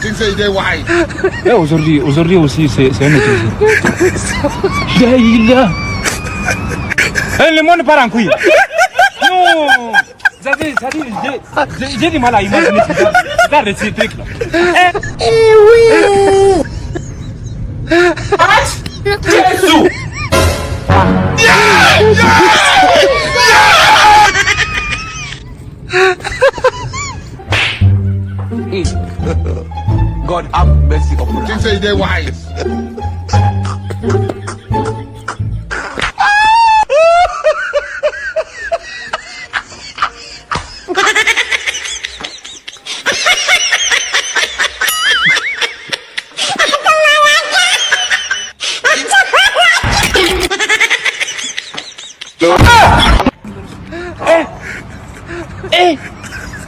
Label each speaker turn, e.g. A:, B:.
A: Tu sais, il est wise.
B: Aujourd'hui aussi, c'est un autre jour. Daïla. Le monde part en couille. Non. J'ai du mal à imaginer ça. Ces trucs-là.
C: oui.
A: Jésus. God have mercy upon us. Tu sais, il est wise.